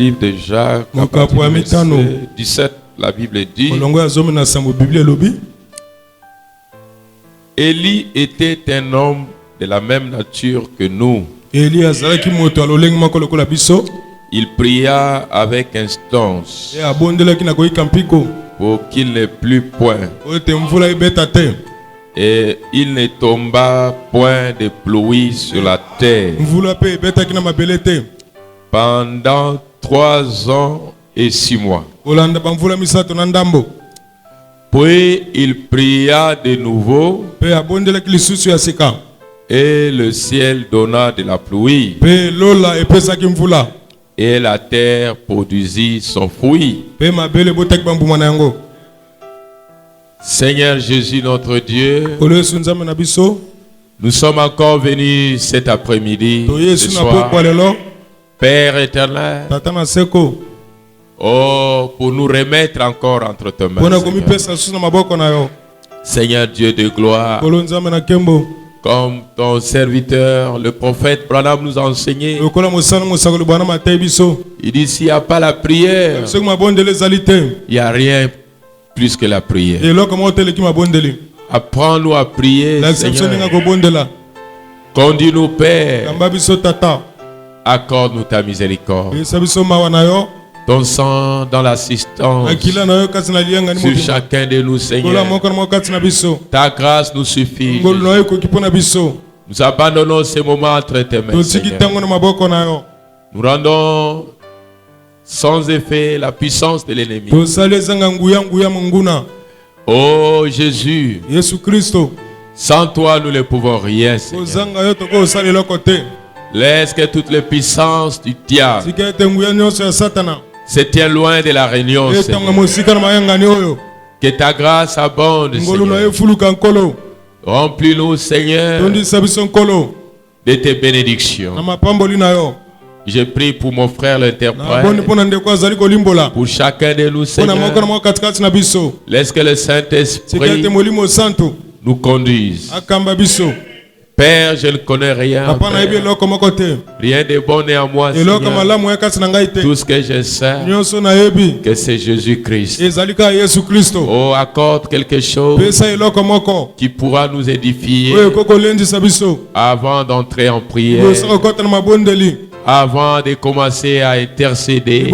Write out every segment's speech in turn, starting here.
livre de Jacques, verset 17, la Bible dit: Élie était un homme de la même nature que nous. Il pria avec instance pour qu'il n'ait plus point. Et il ne tomba point de pluie sur la terre pendant 3 ans et 6 mois. Puis il pria de nouveau, et le ciel donna de la pluie, et la terre produisit son fruit. Seigneur Jésus notre Dieu, nous sommes encore venus cet après-midi, ce soir, Père éternel, pour nous remettre encore entre tes mains, Seigneur Dieu de gloire, comme ton serviteur, le prophète Branham nous a enseigné. Il dit: s'il n'y a pas la prière, il n'y a rien plus que la prière. Apprends-nous à prier, Seigneur. Conduis-nous, Père. Accorde-nous ta miséricorde. Ton sang dans l'assistance sur chacun de nous, Seigneur. Ta grâce nous suffit. Nous abandonnons ces moments entre tes mains, Seigneur. Nous rendons sans effet la puissance de l'ennemi. Oh Jésus, sans toi nous ne pouvons rien, Seigneur. Laisse que toutes les puissances du diable se tiennent loin de la réunion, Seigneur. Que ta grâce abonde, Seigneur. Remplis-nous, Seigneur, de tes bénédictions. Je prie pour mon frère l'interprète, pour chacun de nous, Seigneur. Laisse que le Saint-Esprit nous conduise. Père, je ne connais rien. Rien de bon n'est à moi, Seigneur. Tout ce que je sais, que c'est Jésus-Christ. Oh, accorde quelque chose qui pourra nous édifier avant d'entrer en prière, avant de commencer à intercéder.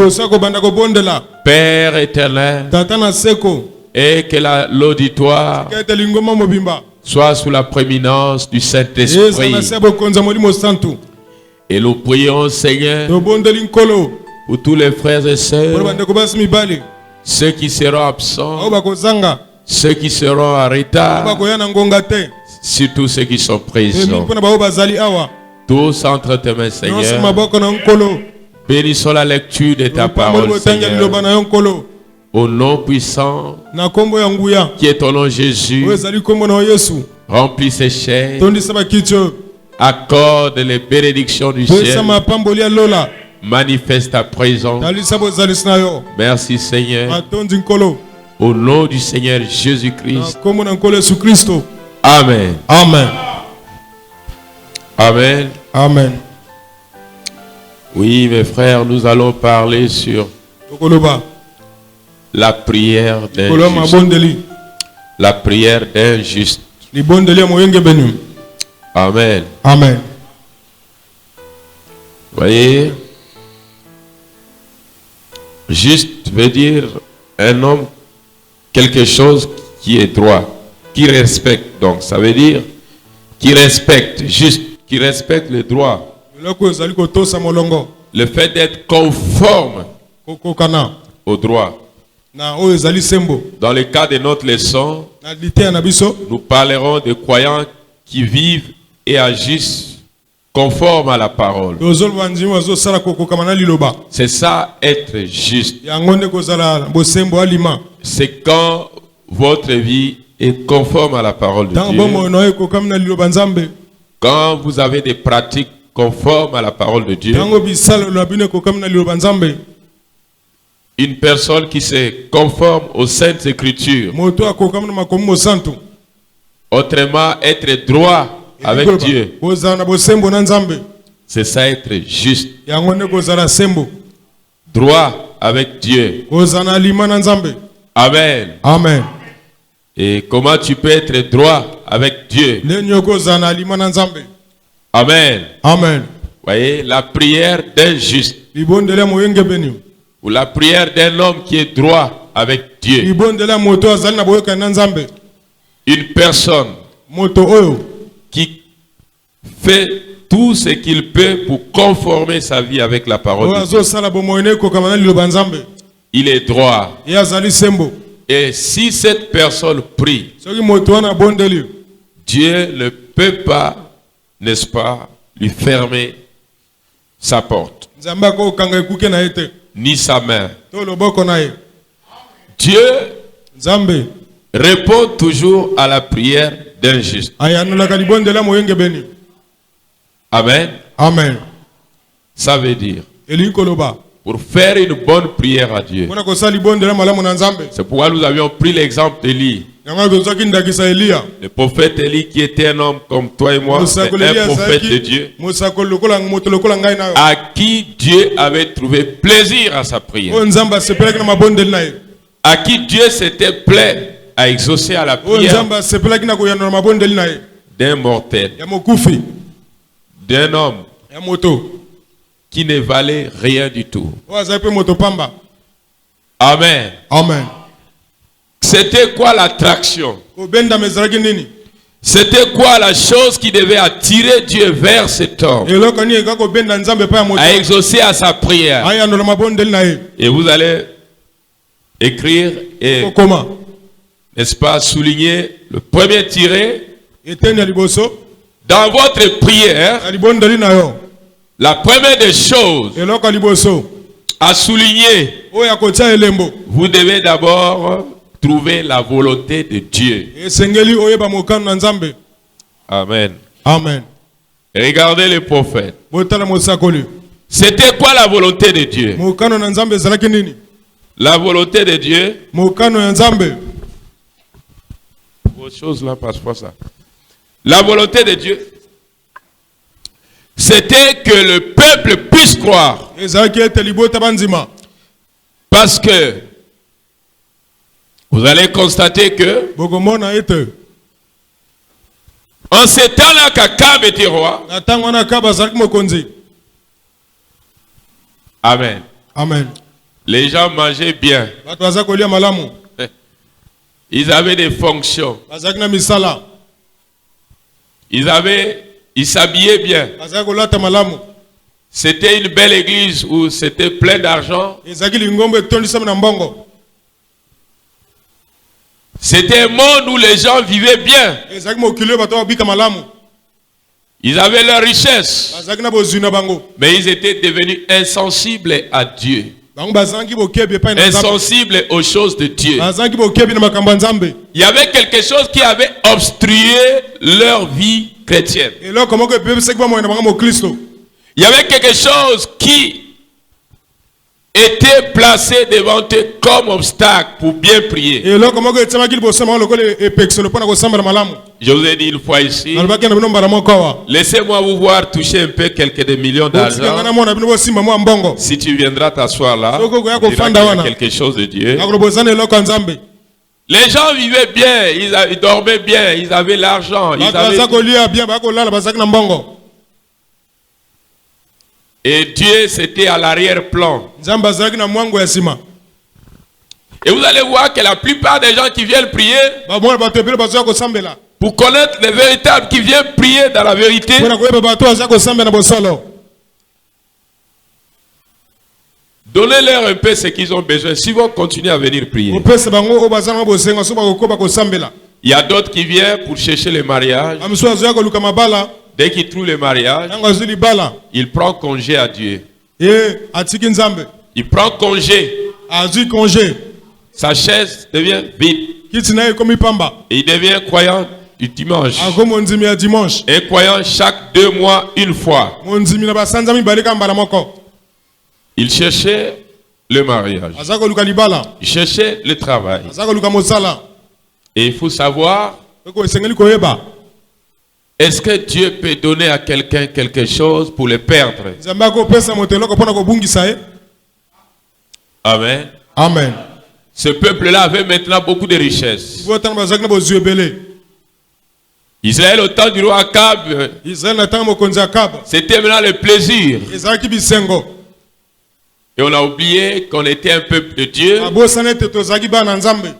Père éternel, et que l'auditoire soit sous la prééminence du Saint-Esprit. Et nous prions, Seigneur, pour tous les frères et sœurs, ceux qui seront absents, ceux qui seront en retard, surtout ceux qui sont présents. Tous entre tes mains, Seigneur. Bénissons la lecture de ta parole, Seigneur. Au nom puissant qui est ton nom, Jésus, remplis ces chairs, accorde les bénédictions du ciel, manifeste ta présence. Merci, Seigneur. Au nom du Seigneur Jésus-Christ. Amen. Amen. Amen. Amen. Oui, mes frères, nous allons parler sur la prière d'un juste. La prière d'un juste. Amen. Amen. Voyez, juste veut dire un homme, quelque chose qui est droit, qui respecte. Donc, ça veut dire qui respecte, juste, qui respecte le droit. Le fait d'être conforme au droit. Dans le cas de notre leçon, nous parlerons de croyants qui vivent et agissent conforme à la parole. C'est ça, être juste. C'est quand votre vie est conforme à la parole de Dieu. Quand vous avez des pratiques conformes à la parole de Dieu. Une personne qui se conforme aux Saintes Écritures. Autrement, être droit avec Dieu. C'est ça, être juste. droit avec Dieu. Amen. Amen. Et comment tu peux être droit avec Dieu? Amen. Amen. Voyez, la prière d'un juste ou la prière d'un homme qui est droit avec Dieu. Une personne qui fait tout ce qu'il peut pour conformer sa vie avec la parole de Dieu. Il est droit. Et si cette personne prie, Dieu ne peut pas, n'est-ce pas, lui fermer sa porte, ni sa main. Dieu répond toujours à la prière d'un juste. Amen. Amen. Ça veut dire, pour faire une bonne prière à Dieu. C'est pourquoi nous avions pris l'exemple d'Élie. Le prophète Élie qui était un homme comme toi et moi, c'est un prophète de Dieu, à qui Dieu avait trouvé plaisir à sa prière, à qui Dieu s'était plaît à exaucer à la prière d'un mortel, d'un homme qui ne valait rien du tout. Amen. Amen. C'était quoi l'attraction? C'était quoi la chose qui devait attirer Dieu vers cet homme à exaucer à sa prière? Et vous allez écrire et, n'est-ce pas, souligner le premier tiré dans votre prière. La première des choses à souligner, vous devez d'abord trouver la volonté de Dieu. Amen. Amen. Regardez les prophètes. C'était quoi la volonté de Dieu? La volonté de Dieu. Autre chose là, passe pas ça. La volonté de Dieu, c'était que le peuple puisse croire. Parce que vous allez constater que en ce temps-là qu'Akab était roi. Amen. Amen. Les gens mangeaient bien. Ils avaient des fonctions. Ils s'habillaient bien. C'était une belle église où c'était plein d'argent. C'était un monde où les gens vivaient bien. Ils avaient leur richesse. Mais ils étaient devenus insensibles à Dieu. Insensibles aux choses de Dieu. Il y avait quelque chose qui avait obstrué leur vie chrétienne. Il y avait quelque chose qui était placé devant eux comme obstacle pour bien prier. Je vous ai dit une fois ici, laissez-moi vous voir toucher un peu quelques millions d'argent. Si tu viendras t'asseoir là, tu diras qu'il y a quelque chose de Dieu. Les gens vivaient bien, ils dormaient bien, ils avaient l'argent. Et Dieu, c'était à l'arrière-plan. Et vous allez voir que la plupart des gens qui viennent prier, pour connaître les véritables qui viennent prier dans la vérité, donnez-leur un peu ce qu'ils ont besoin. S'ils vont continuer à venir prier. Il y a d'autres qui viennent pour chercher le mariage. Dès qu'il trouve le mariage, il prend congé à Dieu. Il prend congé. Sa chaise devient vide. Et il devient croyant du dimanche. Et croyant chaque 2 mois une fois. Il cherchait le mariage. Il cherchait le travail. Et il faut savoir, est-ce que Dieu peut donner à quelqu'un quelque chose pour le perdre? Amen. Amen. Ce peuple-là avait maintenant beaucoup de richesses. Israël au temps du roi Akab, c'était maintenant le plaisir. Et on a oublié qu'on était un peuple de Dieu.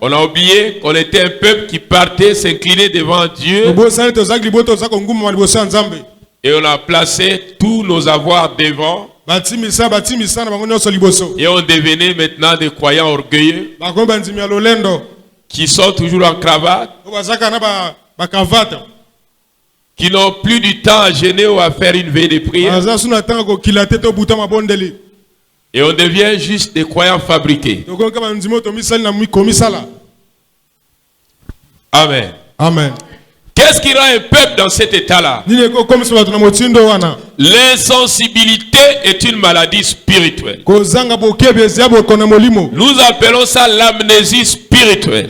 On a oublié qu'on était un peuple qui partait s'incliner devant Dieu. Et on a placé tous nos avoirs devant. Et on devenait maintenant des croyants orgueilleux qui sont toujours en cravate, qui n'ont plus du temps à gêner ou à faire une veille de prière. Et on devient juste des croyants fabriqués. Amen. Amen. Qu'est-ce qui rend un peuple dans cet état-là? L'insensibilité est une maladie spirituelle. Nous appelons ça l'amnésie spirituelle.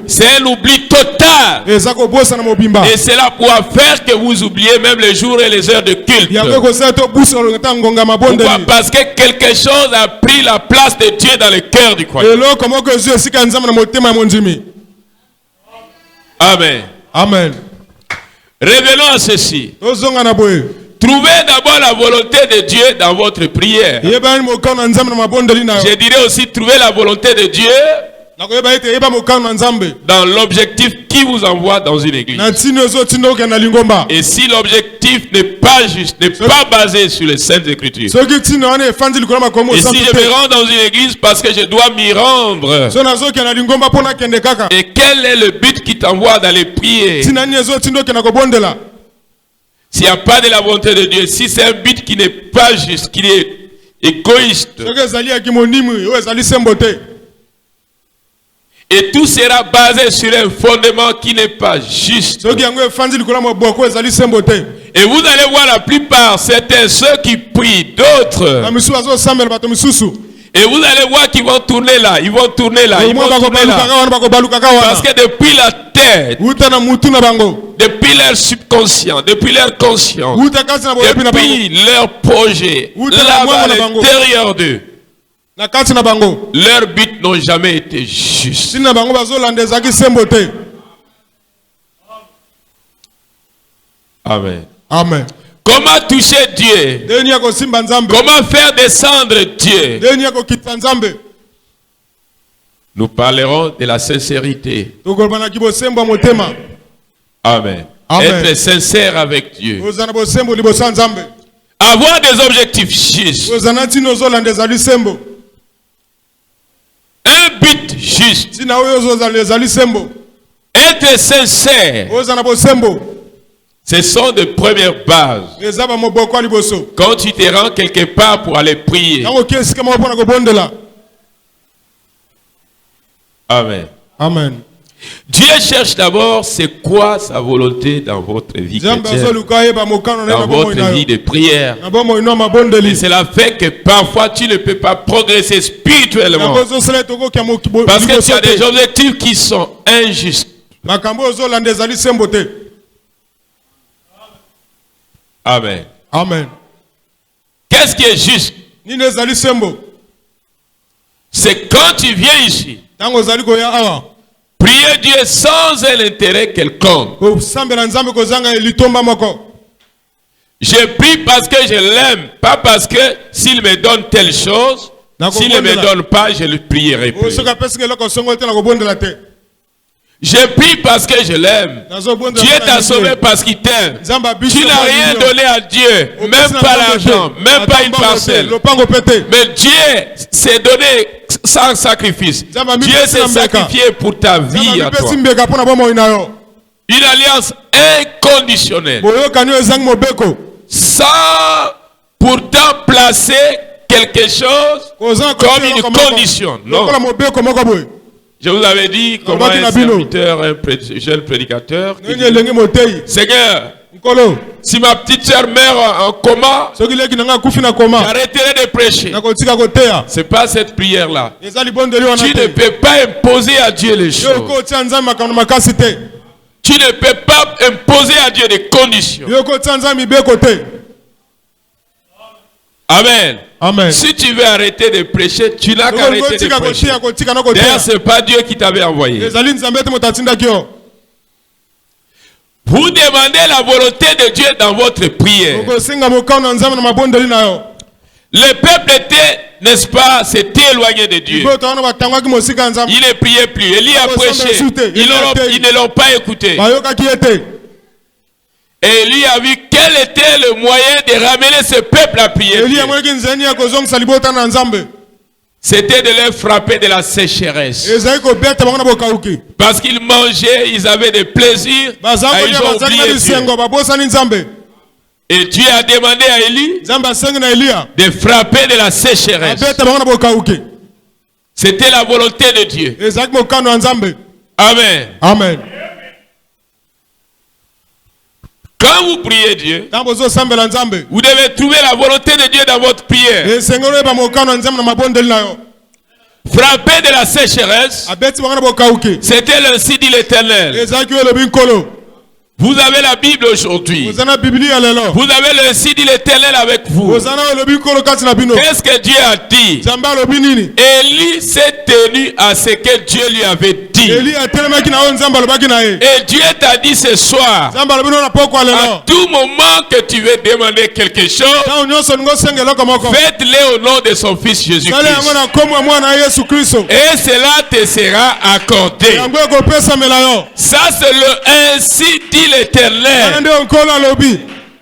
C'est un oubli total. Et cela pourra faire que vous oubliez même les jours et les heures de culte. Pourquoi? Parce que quelque chose a pris la place de Dieu dans le cœur du croyant. Amen. Amen. Revenons à ceci. Trouvez d'abord la volonté de Dieu dans votre prière. Je dirais aussi trouver la volonté de Dieu dans l'objectif qui vous envoie dans une église. Et si l'objectif n'est pas juste, n'est pas basé sur les Saintes Écritures. Et si je me rends dans une église parce que je dois m'y rendre. Et quel est le but qui t'envoie d'aller prier? S'il n'y a pas de la volonté de Dieu, si c'est un but qui n'est pas juste, qui est égoïste, et tout sera basé sur un fondement qui n'est pas juste. Et vous allez voir la plupart, certains ceux qui prient, d'autres. Et vous allez voir qu'ils vont tourner là, ils vont tourner là, ils vont tourner là. Parce que depuis la tête, depuis leur subconscient, depuis leur conscience, depuis leur projet, là-bas à l'intérieur d'eux, leurs buts n'ont jamais été justes. Amen. Amen. Comment toucher Dieu? Comment faire descendre Dieu? Nous parlerons de la sincérité. Amen. Amen. Être sincère avec Dieu. Avoir des objectifs justes. Un but juste. Être sincère. Ce sont de premières bases. Quand tu te rends quelque part pour aller prier. Amen. Amen. Dieu cherche d'abord c'est quoi sa volonté dans votre vie chrétienne, dans votre vie de prière. Et cela fait que parfois tu ne peux pas progresser spirituellement. Parce que tu as des objectifs qui sont injustes. Amen. Amen. Qu'est-ce qui est juste? C'est quand tu viens ici, prier Dieu sans un intérêt quelconque. Je prie parce que je l'aime, pas parce que s'il me donne telle chose, s'il ne me donne pas, je le prierai plus. Je prie parce que je l'aime. Dieu t'a sauvé parce qu'il t'aime. Tu n'as rien donné à Dieu, même pas l'argent, même pas une parcelle. Mais Dieu s'est donné sans sacrifice. Dieu s'est sacrifié pour ta vie à toi. Une alliance inconditionnelle. Sans pourtant placer quelque chose comme une condition. Non. Je vous avais dit comment un serviteur, un jeune prédicateur, Seigneur, si ma petite soeur meurt en coma, j'arrêterai de prêcher. C'est pas cette prière-là. Tu ne peux pas imposer à Dieu les choses. Tu ne peux pas imposer à Dieu des conditions. Amen. Amen. Si tu veux arrêter de prêcher, tu n'as qu'à arrêter de prêcher. D'ailleurs, ce n'est pas Dieu qui t'avait envoyé. Vous demandez la volonté de Dieu dans votre prière. Le peuple était, n'est-ce pas, s'est éloigné de Dieu. Il ne priait plus. Élie a prêché. Ils ne l'ont pas écouté. Et Élie a vu quel était le moyen de ramener ce peuple à prier. C'était de les frapper de la sécheresse. Parce qu'ils mangeaient, ils avaient des plaisirs, et ils ont oublié Dieu. Et Dieu a demandé à Élie de frapper de la sécheresse. C'était la volonté de Dieu. Amen. Amen. Quand vous priez Dieu, vous devez trouver la volonté de Dieu dans votre prière. Frapper de la sécheresse, c'était l'ainsi dit l'Éternel. Vous avez la Bible aujourd'hui. Vous avez l'ainsi dit l'Éternel avec vous. Qu'est-ce que Dieu a dit? Élie s'est tenu à ce que Dieu lui avait dit. Et Dieu t'a dit ce soir, à tout moment que tu veux demander quelque chose, faites-le au nom de son Fils Jésus-Christ. Et cela te sera accordé. Ça c'est le ainsi dit l'Éternel.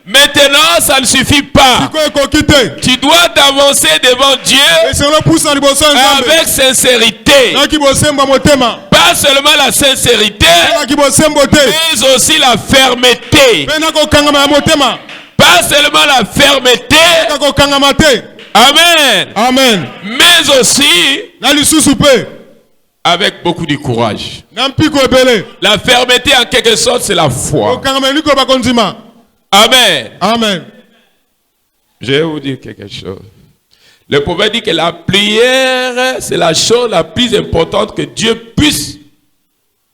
Maintenant, ça ne suffit pas. Tu dois t'avancer devant Dieu avec sincérité. Pas seulement la sincérité, mais aussi la fermeté. Pas seulement la fermeté. Amen. Amen. Mais aussi avec beaucoup de courage. La fermeté en quelque sorte c'est la foi. Amen. Amen. Je vais vous dire quelque chose. Le prophète dit que la prière c'est la chose la plus importante que Dieu puisse,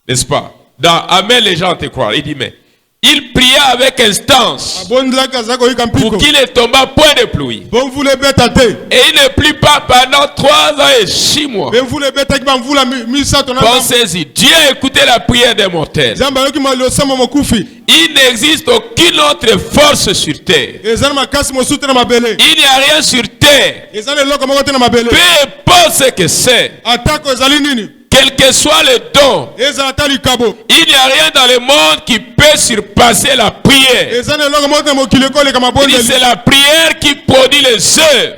n'est-ce pas? Dans Amen les gens te croient. Il dit mais il pria avec instance pour qu'il ne tomba point de pluie. Et il ne plut pas pendant 3 ans et 6 mois. Pensez-y, Dieu a écouté la prière des mortels. Il n'existe aucune autre force sur terre. Il n'y a rien sur terre. Peu importe ce que c'est. Quel que soit le don, il n'y a rien dans le monde qui peut surpasser la prière. C'est la prière qui produit les œuvres.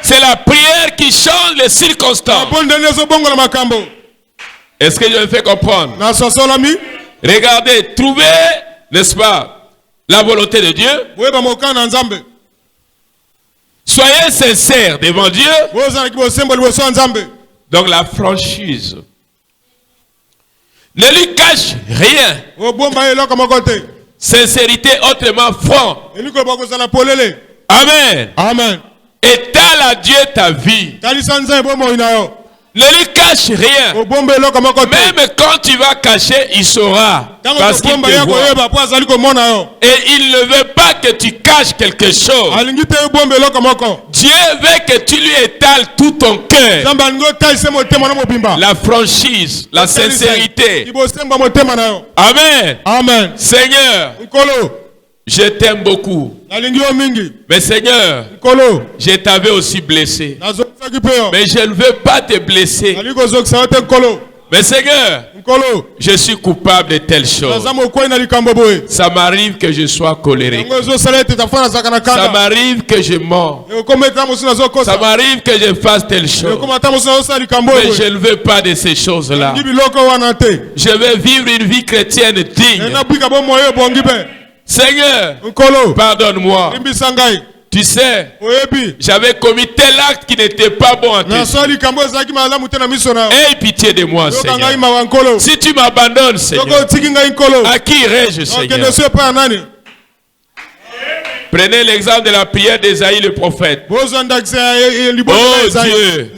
C'est la prière qui change les circonstances. Est-ce que je me fais comprendre? Regardez, trouvez, n'est-ce pas, la volonté de Dieu. Soyez sincères devant Dieu. Donc la franchise. Ne lui cache rien. Sincérité autrement franc. Amen. Amen. Étale à Dieu ta vie. Ne lui cache rien. Même quand tu vas cacher, il saura. Parce qu'il te voit. Et il ne veut pas que tu caches quelque chose. Dieu veut que tu lui étales tout ton cœur. La franchise, la sincérité. Amen. Amen. Seigneur, je t'aime beaucoup. Mais Seigneur, je t'avais aussi blessé. Mais je ne veux pas te blesser. Mais Seigneur, je suis coupable de telles choses. Ça m'arrive que je sois colérique. Ça m'arrive que je mens. Ça m'arrive que je fasse telle chose. Mais je ne veux pas de ces choses-là. Je veux vivre une vie chrétienne digne. Seigneur, pardonne-moi. Tu sais, j'avais commis tel acte qui n'était pas bon à tes yeux. Aie pitié de moi, Seigneur. Si tu m'abandonnes, Seigneur, à qui irai-je, Seigneur? Prenez l'exemple de la prière d'Ésaïe le prophète. Oh Dieu,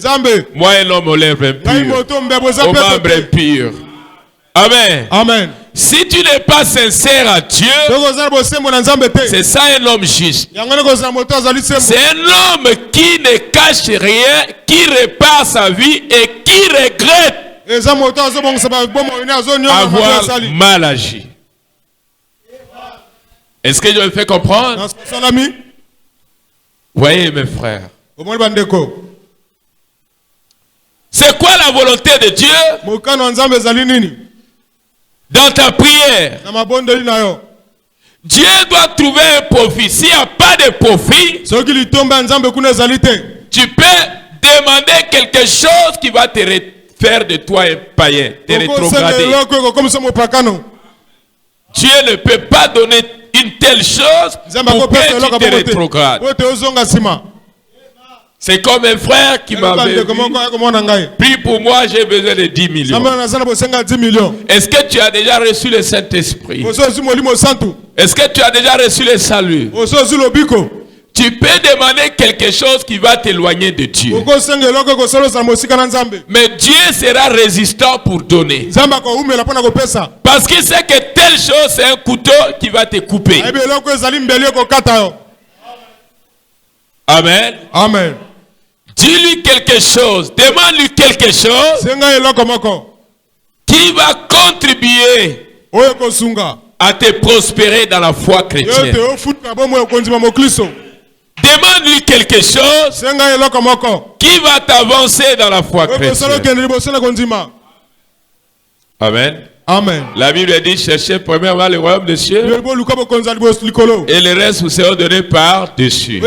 moi un homme aux lèvres impures, aux membres impurs. Amen. Amen. Si tu n'es pas sincère à Dieu, c'est ça un homme juste. C'est un homme qui ne cache rien, qui répare sa vie et qui regrette avoir mal agi. Est-ce que je me fais comprendre? Voyez mes frères. C'est quoi la volonté de Dieu? Dans ta prière, Dieu doit trouver un profit. S'il n'y a pas de profit, tu peux demander quelque chose qui va te faire de toi un païen, te rétrograder. Dieu ne peut pas donner une telle chose pour que tu te rétrogrades. C'est comme un frère qui m'avait pris pour moi, j'ai besoin de 10 millions. Est-ce que tu as déjà reçu le Saint-Esprit? Est-ce que tu as déjà reçu le salut? Tu peux demander quelque chose qui va t'éloigner de Dieu. Mais Dieu sera résistant pour donner. Parce qu'il sait que telle chose, c'est un couteau qui va te couper. Amen. Amen. Dis-lui quelque chose, demande-lui quelque chose qui va contribuer à te prospérer dans la foi chrétienne. Demande-lui quelque chose qui va t'avancer dans la foi chrétienne. Amen. Amen. La Bible dit, cherchez premièrement le royaume des cieux et le reste vous sera donné par-dessus.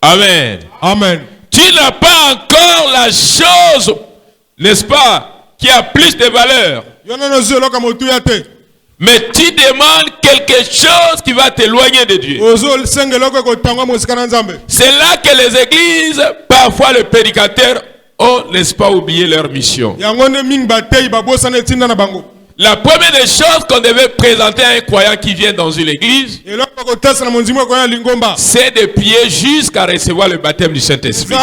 Amen. Amen. Tu n'as pas encore la chose, n'est-ce pas, qui a plus de valeur. Mais tu demandes quelque chose qui va t'éloigner de Dieu. C'est là que les églises, parfois les prédicateurs, ont, n'est-ce pas, oublié leur mission. La première des choses qu'on devait présenter à un croyant qui vient dans une église, c'est de prier jusqu'à recevoir le baptême du Saint-Esprit.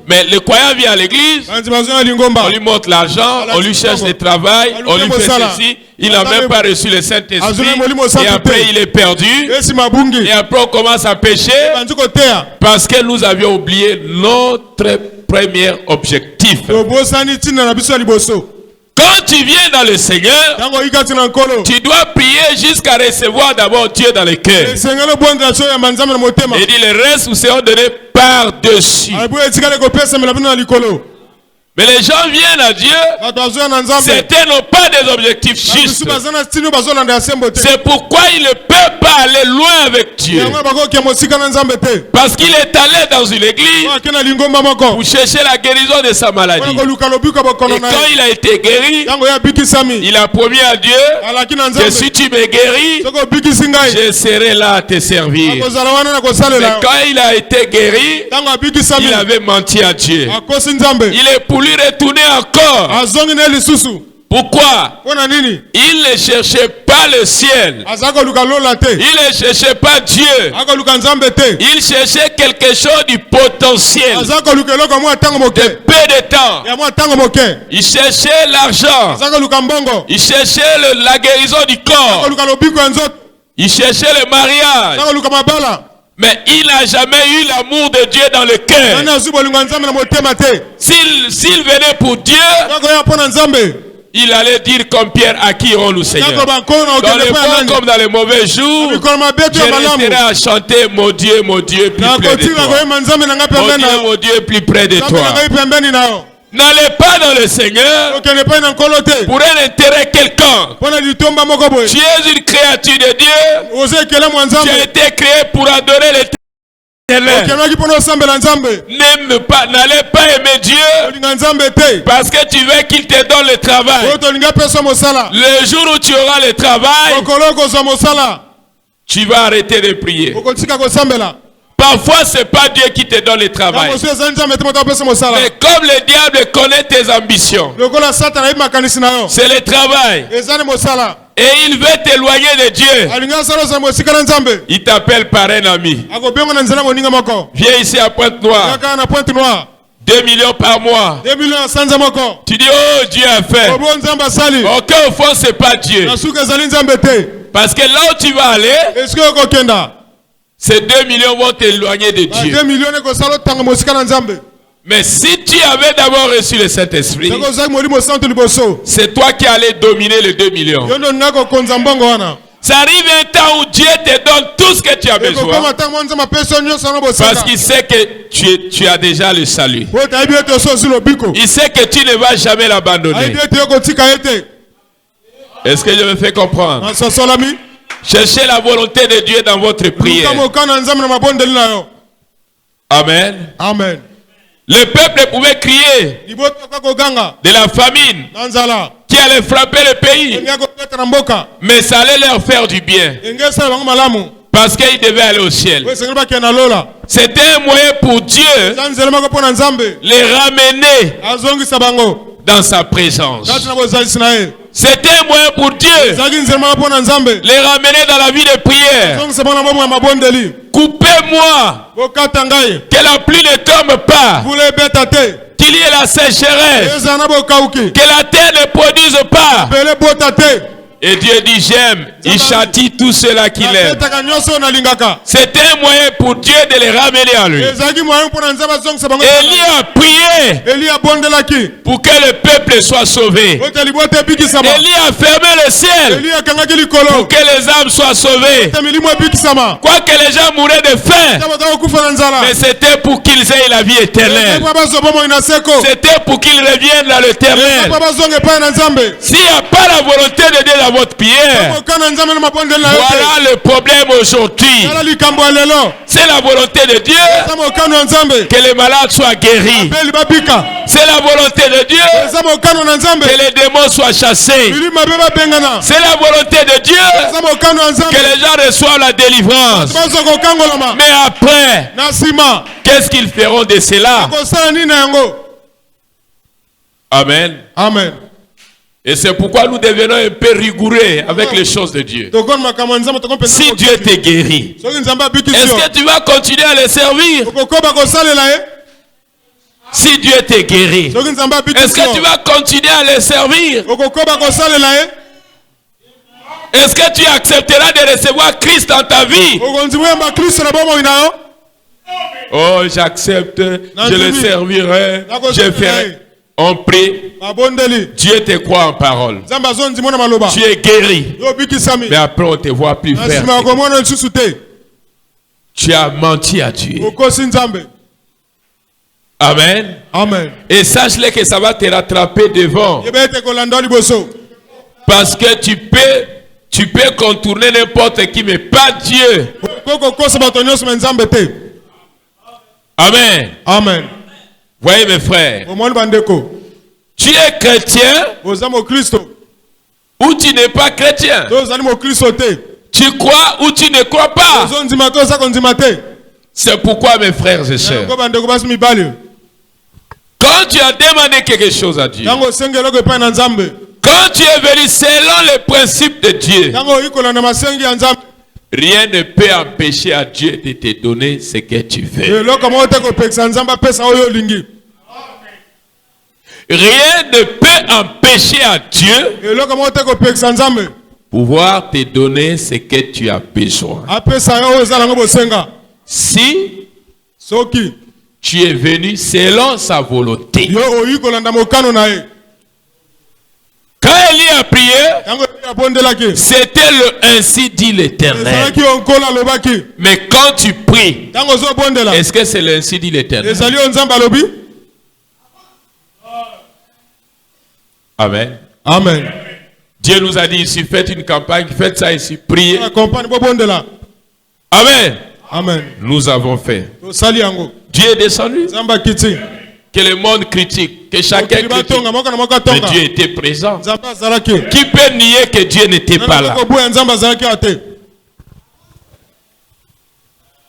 Mais le croyant vient à l'église, on lui montre l'argent, on lui cherche le travail, on lui fait ceci, il n'a même pas reçu le Saint-Esprit, et après il est perdu, et après on commence à pécher, parce que nous avions oublié notre premier objectif. Quand tu viens dans le Seigneur, tu dois prier jusqu'à recevoir d'abord Dieu dans le cœur. Et dit le reste vous sera donné par-dessus. Mais les gens viennent à Dieu, certains n'ont pas des objectifs justes. C'est pourquoi ils ne peuvent pas aller loin avec Dieu. Parce qu'il est allé dans une église pour chercher la guérison de sa maladie. Et quand il a été guéri, il a promis à Dieu que si tu me guéris, je serai là à te servir. Mais quand il a été guéri, il avait menti à Dieu. Il est pour lui retourner encore. Pourquoi? Il ne cherchait pas le ciel. Il ne cherchait pas Dieu. Il cherchait quelque chose du potentiel. De peu de temps. Il cherchait l'argent. Il cherchait la guérison du corps. Il cherchait le mariage. Mais il n'a jamais eu l'amour de Dieu dans le cœur. S'il venait pour Dieu, il allait dire comme Pierre, à qui irons-nous, Seigneur? Dans les bons comme dans les mauvais jours, je resterai à chanter mon Dieu, plus près de toi. Mon Dieu, plus près de toi. N'allez pas dans le Seigneur pour un intérêt quelconque. Tu es une créature de Dieu. Tu as été créé pour adorer l'éternel. N'aime pas, n'allez pas aimer Dieu parce que tu veux qu'il te donne le travail. Le jour où tu auras le travail, tu vas arrêter de prier. Parfois, ce n'est pas Dieu qui te donne le travail. Mais comme le diable connaît tes ambitions, c'est le travail. Et il veut t'éloigner de Dieu. Il t'appelle par un ami. Viens ici à Pointe-Noire. 2 millions par mois. 2 millions sans amoko. Tu dis, oh, Dieu a fait. Ok, au fond, c'est pas Dieu. Parce que là où tu vas aller, ces 2 millions vont t'éloigner de Dieu. Mais si tu avais d'abord reçu le Saint-Esprit, c'est toi qui allais dominer les 2 millions. Ça arrive un temps où Dieu te donne tout ce que tu as besoin. Parce qu'il sait que tu as déjà le salut. Il sait que tu ne vas jamais l'abandonner. Est-ce que je me fais comprendre? Cherchez la volonté de Dieu dans votre prière. Amen. Amen. Le peuple pouvait crier de la famine qui allait frapper le pays. Mais ça allait leur faire du bien. Parce qu'ils devaient aller au ciel. C'était un moyen pour Dieu les ramener dans sa présence. C'était un moyen pour Dieu les ramener dans la vie de prière. Coupez-moi que la pluie ne tombe pas, qu'il y ait la sécheresse, que la terre ne produise pas. Et Dieu dit j'aime, il châtie tous ceux-là qu'il aime. C'était un moyen pour Dieu de les ramener à lui. Élie a prié pour que le peuple soit sauvé. Élie a fermé le ciel pour que les âmes soient sauvées. Quoique les gens mouraient de faim, mais c'était pour qu'ils aient la vie éternelle. C'était pour qu'ils reviennent dans l'éternel. S'il n'y a pas la volonté de Dieu dans votre prière, voilà le problème aujourd'hui. C'est la volonté de Dieu que les malades soient guéris. C'est la volonté de Dieu que les démons soient chassés. C'est la volonté de Dieu que les gens reçoivent la délivrance. Mais après, qu'est-ce qu'ils feront de cela? Amen. Amen. Et c'est pourquoi nous devenons un peu rigoureux avec les choses de Dieu. Si Dieu te guérit, est-ce que tu vas continuer à le servir? Si Dieu te guérit, est-ce que tu vas continuer à le servir? Est-ce que tu accepteras de recevoir Christ dans ta vie? Oh, j'accepte, je le servirai, je ferai. On prie, Dieu te croit en parole. Tu es guéri. Mais après on te voit plus faire. Tu as menti à Dieu. Amen. Amen. Et sache-le que ça va te rattraper devant. Parce que tu peux contourner n'importe qui, mais pas Dieu. Amen. Amen. Voyez mes frères, tu es chrétien ou tu n'es pas chrétien. Tu crois ou tu ne crois pas. C'est pourquoi mes frères et sœurs, quand tu as demandé quelque chose à Dieu, quand tu es venu selon les principes de Dieu, rien ne peut empêcher à Dieu de te donner ce que tu veux. Rien ne peut empêcher à Dieu pouvoir te donner ce que tu as besoin. Si tu es venu selon sa volonté. Quand Élie a prié, c'était le ainsi dit l'Éternel. Mais quand tu pries, est-ce que c'est le ainsi dit l'Éternel? Amen. Amen. Dieu nous a dit ici, faites une campagne, faites ça ici, priez. Amen. Amen. Nous avons fait. Dieu est descendu. Que le monde critique, que chacun critique. Mais Dieu était présent. Qui peut nier que Dieu n'était pas là?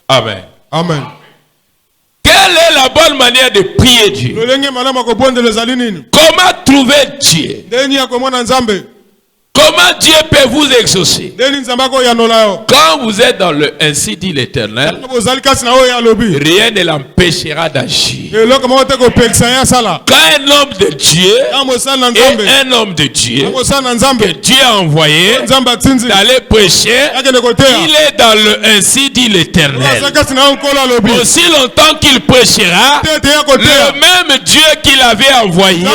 Amen. Amen. Quelle est la bonne manière de prier Dieu? Comment trouver Dieu? Comment Dieu peut vous exaucer? Quand vous êtes dans le ainsi dit l'Éternel, rien ne l'empêchera d'agir. Quand un homme de Dieu et un homme de Dieu que Dieu a envoyé d'aller prêcher, il est dans le ainsi dit l'Éternel. Aussi longtemps qu'il prêchera, le même Dieu qu'il avait envoyé,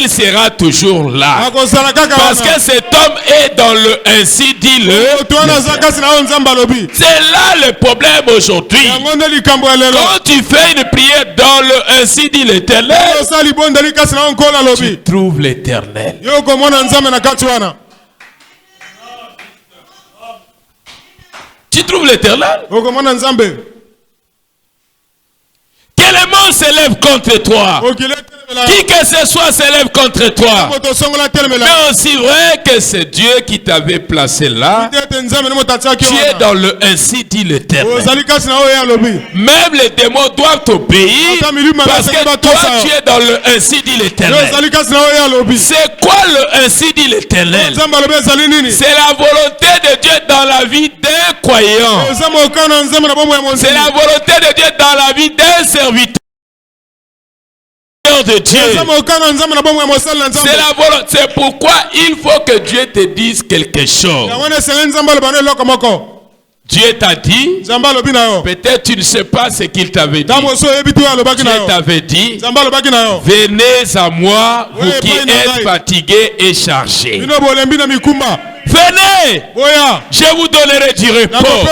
il sera toujours là. Parce que cet homme est dans le ainsi dit le. C'est là le problème aujourd'hui. Quand tu fais une prière dans le ainsi dit l'Éternel, tu trouves l'Éternel. Tu trouves l'Éternel. Quel mot s'élève contre toi? Qui que ce soit s'élève contre toi. Mais aussi vrai que c'est Dieu qui t'avait placé là. Tu es dans le ainsi dit l'Éternel. Même les démons doivent t'obéir parce que toi tu es dans le ainsi dit l'Éternel. C'est quoi le ainsi dit l'Éternel? C'est la volonté de Dieu dans la vie d'un croyant. C'est la volonté de Dieu dans la vie d'un serviteur de Dieu. C'est pourquoi il faut que Dieu te dise quelque chose. Dieu t'a dit, peut-être tu ne sais pas ce qu'il t'avait dit. Dieu t'avait dit, venez à moi, vous qui êtes fatigués et chargés. Venez, je vous donnerai du repos,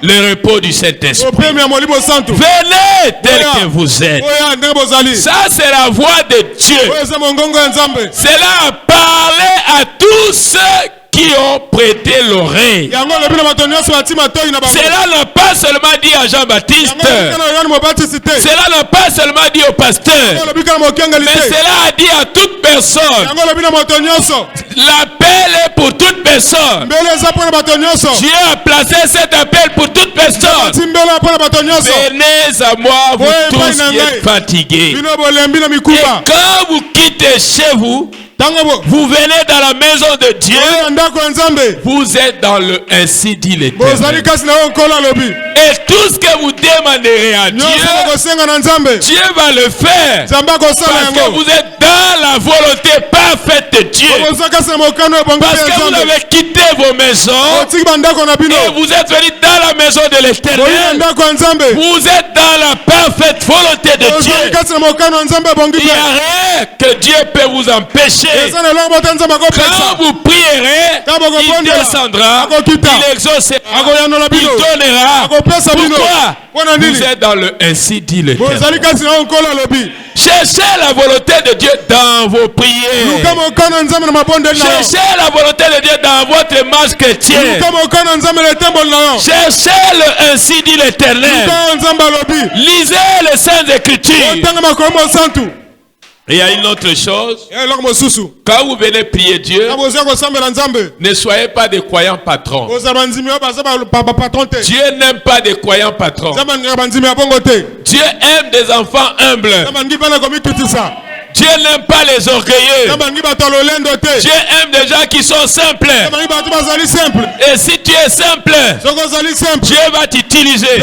le repos du Saint-Esprit. Venez tel que vous êtes. Ça c'est la voix de Dieu. C'est là à parler à tous ceux qui ont prêté l'oreille. Cela n'a pas seulement dit à Jean-Baptiste. Cela n'a pas seulement dit au pasteur. Mais cela a dit à toute personne. L'appel est pour toute personne. Dieu a placé cet appel pour toute personne. Venez à moi, vous tous qui êtes fatigués. Et quand vous quittez chez vous, vous venez dans la maison de Dieu. Vous êtes dans le ainsi dit l'Éternel. Et tout ce que vous demanderez à Dieu, Dieu va le faire. Parce que vous êtes dans la volonté parfaite de Dieu. Parce que vous avez quitté vos maisons et vous êtes venus dans la maison de l'Éternel. Vous êtes dans la parfaite volonté de Dieu. Il n'y a rien que Dieu peut vous empêcher. Quand vous prierez, il descendra, il exaucera, il donnera. Pourquoi? Vous êtes dans le ainsi dit l'Éternel. Cherchez la volonté de Dieu dans vos prières. Cherchez la volonté de Dieu dans votre marche chrétienne. Cherchez le ainsi dit l'Éternel. Lisez les Saintes Écritures. Et il y a une autre chose. Quand vous venez prier Dieu, ne soyez pas des croyants patrons. Dieu n'aime pas des croyants patrons. Dieu aime des enfants humbles. Dieu n'aime pas les orgueilleux. Dieu aime des gens qui sont simples. Et si tu es simple, Dieu va t'utiliser.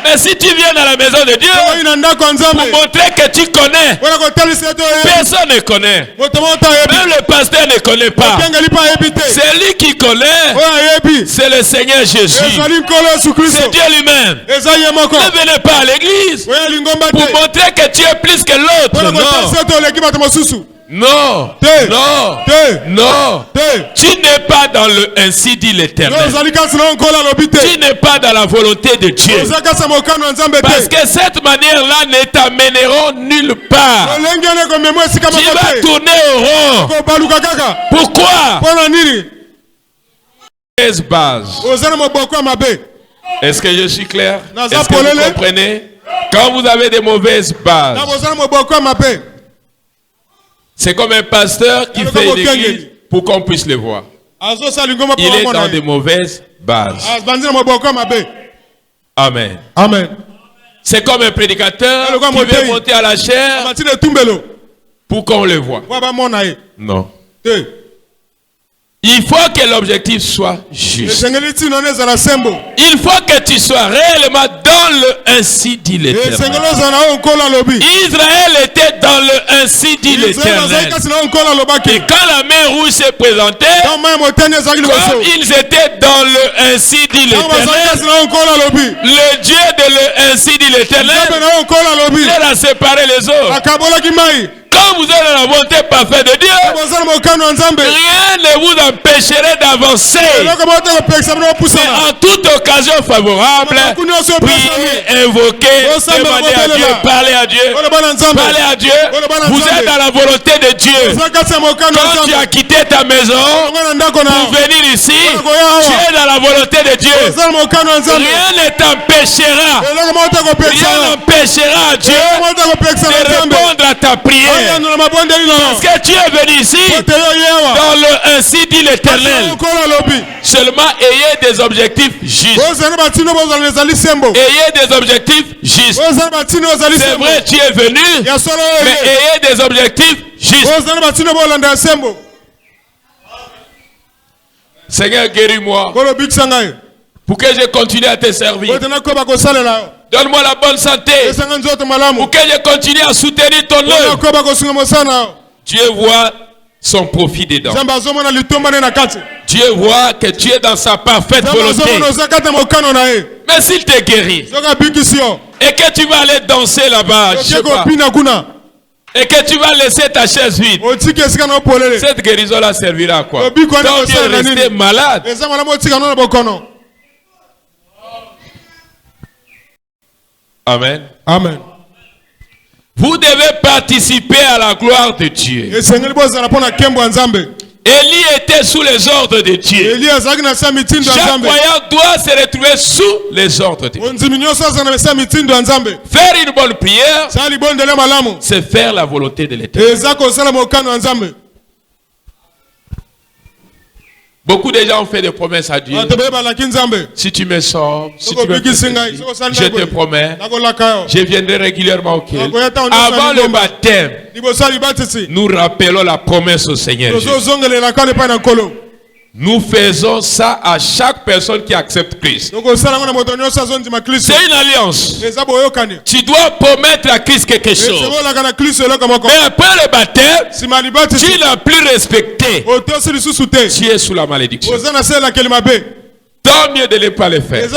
Mais si tu viens dans la maison de Dieu pour montrer que tu connais, personne ne connaît. Même le pasteur ne connaît pas. C'est lui qui connaît. C'est le Seigneur Jésus. C'est Dieu lui-même. Ne venez pas à l'église pour montrer que tu es plus que l'autre. Non, non, non. Tu n'es pas dans le ainsi dit l'Éternel. Tu n'es pas dans la volonté de Dieu. Parce que cette manière-là ne t'amèneront nulle part. Tu vas tourner au rond. Pourquoi? Base. Est-ce que je suis clair? Est-ce que vous comprenez? Quand vous avez des mauvaises bases, c'est comme un pasteur qui fait une église pour qu'on puisse le voir. Il est dans des mauvaises bases. Amen. Amen. C'est comme un prédicateur qui veut monter à la chair pour qu'on le voit. Non. Il faut que l'objectif soit juste. Il faut que tu sois réellement dans le ainsi dit l'Éternel. Israël était dans le ainsi dit l'Éternel. Et quand la mer rouge s'est présentée, comme ils étaient dans le ainsi dit l'Éternel, le Dieu de le ainsi dit l'Éternel, il a séparé les eaux. Quand vous êtes dans la volonté parfaite de Dieu, rien ne vous empêcherait d'avancer. Mais en toute occasion favorable, priez, invoquez, demandez à Dieu, parlez à Dieu. Parlez à Dieu. Vous êtes dans la volonté de Dieu. Quand tu as quitté ta maison pour venir ici, tu es dans la volonté de Dieu. Rien ne t'empêchera. Rien n'empêchera Dieu de répondre à ta prière. Parce que tu es venu ici dans le ainsi dit l'Éternel. Seulement ayez des objectifs justes. Ayez des objectifs justes. C'est vrai, tu es venu, mais ayez des objectifs justes. Seigneur, guéris-moi pour que je continue à te servir. Donne-moi la bonne santé pour que je continue à soutenir ton œuvre. Dieu voit son profit dedans. Dieu voit que tu es dans sa parfaite volonté. Mais s'il te guérit et que tu vas aller danser là-bas, je sais pas, et que tu vas laisser ta chaise vide, cette guérison-là servira à quoi? Donc tu es resté malade. Amen. Amen. Vous devez participer à la gloire de Dieu. Élie était sous les ordres de Dieu. Chaque croyant doit se retrouver sous les ordres de Dieu. Faire une bonne prière, c'est faire la volonté de l'Éternel. Beaucoup de gens ont fait des promesses à Dieu. Si tu me sauves, si tu me fais, je te promets, je viendrai régulièrement au Quai. Avant le baptême, nous rappelons la promesse au Seigneur Jésus. Nous faisons ça à chaque personne qui accepte Christ. C'est une alliance. Tu dois promettre à Christ quelque chose. Mais après le baptême, tu n'as plus respecté. Tu es sous la malédiction. Tant mieux de ne pas le faire.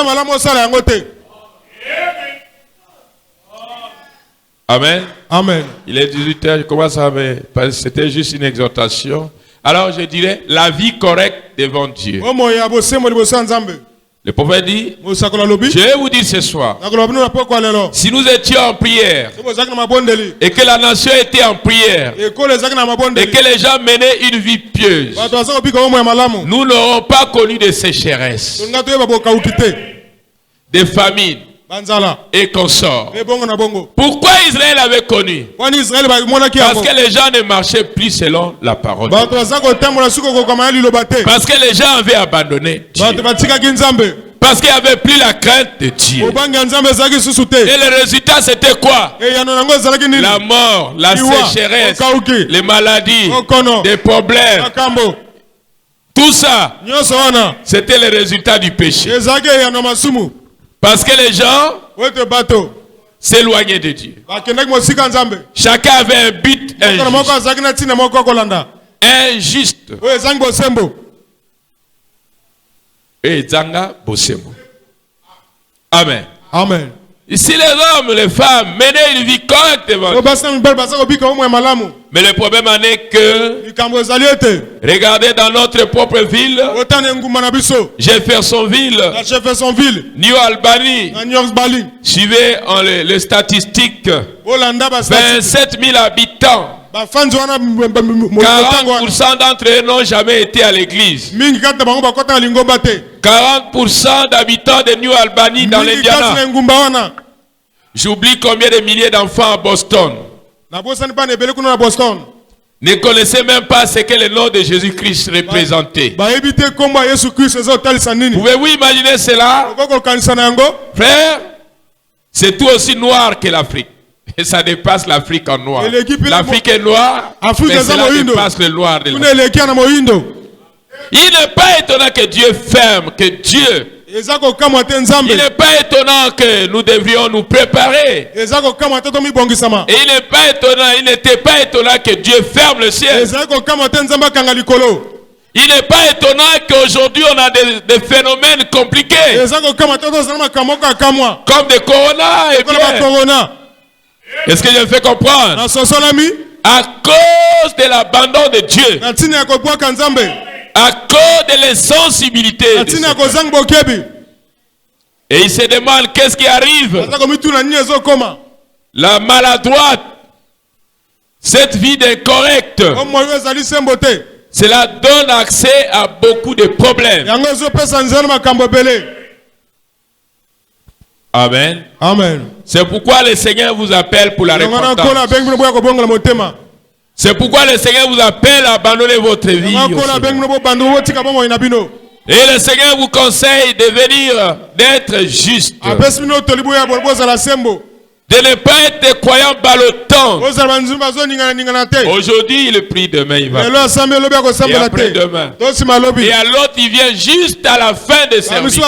Amen. Amen. Il est 18h, je commence à me... C'était juste une exhortation. Alors je dirais la vie correcte devant Dieu. Le prophète dit, je vais vous dire ce soir, si nous étions en prière et que la nation était en prière et que les gens menaient une vie pieuse, nous n'aurons pas connu de sécheresse, de famine et consorts. Pourquoi Israël avait connu? Parce que les gens ne marchaient plus selon la parole. Parce que les gens avaient abandonné Dieu. Parce qu'il n'y avait plus la crainte de Dieu. Et le résultat c'était quoi? La mort, la sécheresse, les maladies, des problèmes. Tout ça, c'était le résultat du péché. Parce que les gens s'éloignaient de Dieu. Chacun avait un but injuste. Et Zanga Bosembo. Amen. Amen. Ici les hommes, les femmes menaient une vie correcte devant Dieu. Mais le problème en est que, regardez dans notre propre ville, Jeffersonville, New Albany, suivez les statistiques, 27 000 habitants. 40% d'entre eux n'ont jamais été à l'église. 40% d'habitants de New Albany dans l'Indiana. J'oublie combien de milliers d'enfants à Boston ne connaissaient même pas ce que le nom de Jésus-Christ représentait. Pouvez-vous imaginer cela? Frère, c'est tout aussi noir que l'Afrique. Et ça dépasse l'Afrique en noir. L'Afrique est noire, mais cela dépasse le noir de l'Afrique. Il n'est pas étonnant que Dieu ferme, que Dieu. Il n'est pas étonnant que nous devrions nous préparer. Et il n'est pas étonnant, il n'était pas étonnant que Dieu ferme le ciel. Il n'est pas étonnant qu'aujourd'hui on a des phénomènes compliqués. Comme des corona et bien. Est-ce que je me fais comprendre? À cause de l'abandon de Dieu. À cause de l'insensibilité. Et il se demande qu'est-ce qui arrive. La maladroite. Cette vie d'incorrect. Cela donne accès à beaucoup de problèmes. Amen. Amen. C'est pourquoi le Seigneur vous appelle pour la repentance. C'est pourquoi le Seigneur vous appelle à abandonner votre vie. Et le Seigneur vous conseille de venir, d'être juste. De ne pas être des croyants ballottants. Aujourd'hui il prie, demain il va. Et après-demain. Et à l'autre il vient juste à la fin de service.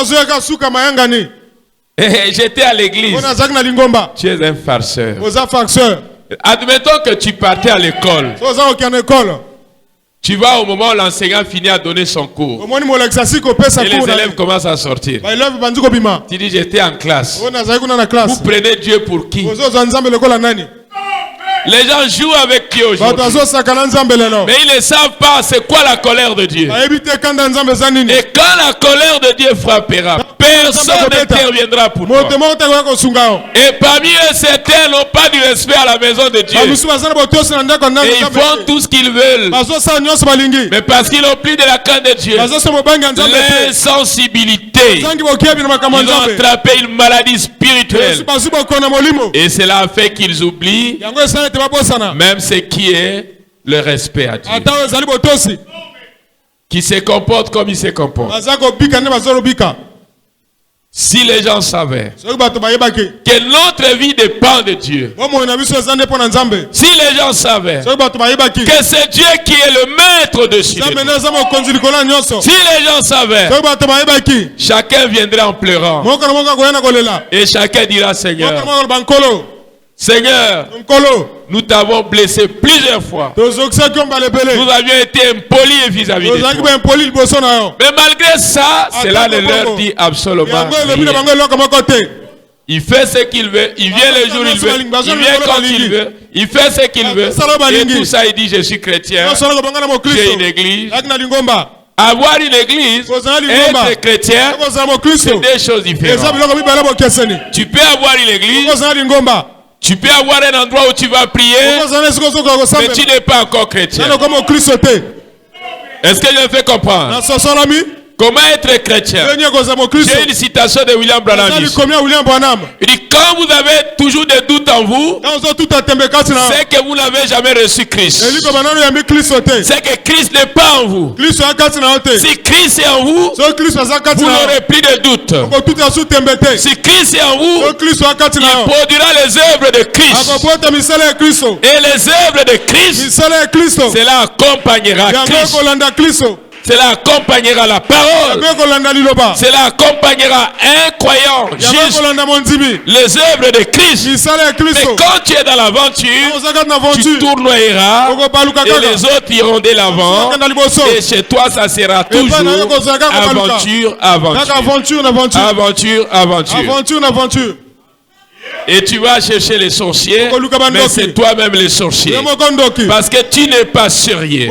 J'étais à l'église. Tu es un farceur. Admettons que tu partais à l'école. Tu vas au moment où l'enseignant finit à donner son cours. Et les élèves commencent à sortir. Tu dis j'étais en classe. Vous prenez Dieu pour qui? Les gens jouent avec Dieu aujourd'hui. Mais ils ne savent pas c'est quoi la colère de Dieu. Et quand la colère de Dieu frappera, personne n'interviendra pour toi. Et parmi eux, certains n'ont pas du respect à la maison de Dieu. Et ils font tout ce qu'ils veulent. Mais parce qu'ils n'ont plus de la crainte de Dieu, l'insensibilité, ils ont attrapé une maladie spirituelle. Et cela a fait qu'ils oublient même ce qui est le respect à Dieu. Qui se comporte comme il se comporte. Si les gens savaient que notre vie dépend de Dieu. Si les gens savaient que c'est Dieu qui est le maître dessus. Si les gens savaient, chacun viendrait en pleurant. Et chacun dira Seigneur, Seigneur, nous t'avons blessé plusieurs fois. Nous avions été impolis vis-à-vis de toi. Mais malgré ça, cela ne leur dit absolument rien. Il fait ce qu'il veut, il vient le jour où il veut, il vient quand il veut, il fait ce qu'il veut. Et tout ça, il dit je suis chrétien, j'ai une église. Avoir une église, être chrétien, c'est deux choses différentes. Tu peux avoir une église. Tu peux avoir un endroit où tu vas prier, mais tu n'es pas encore chrétien. Est-ce que je me fais comprendre? Comment être chrétien? J'ai une citation de William Branham. Il dit quand vous avez toujours des doutes en vous, c'est que vous n'avez jamais reçu Christ. C'est que Christ n'est pas en vous. Si Christ est en vous, vous n'aurez plus de doute. Si Christ est en vous, il produira les œuvres de Christ. Et les œuvres de Christ, cela accompagnera Christ. Cela accompagnera la parole. Cela accompagnera un croyant juste les œuvres de Christ. Mais quand tu es dans l'aventure, tu tournoieras et les autres iront de l'avant. Et chez toi, ça sera toujours aventure. Et tu vas chercher les sorciers, mais c'est toi-même les sorciers. Parce que tu n'es pas sérieux.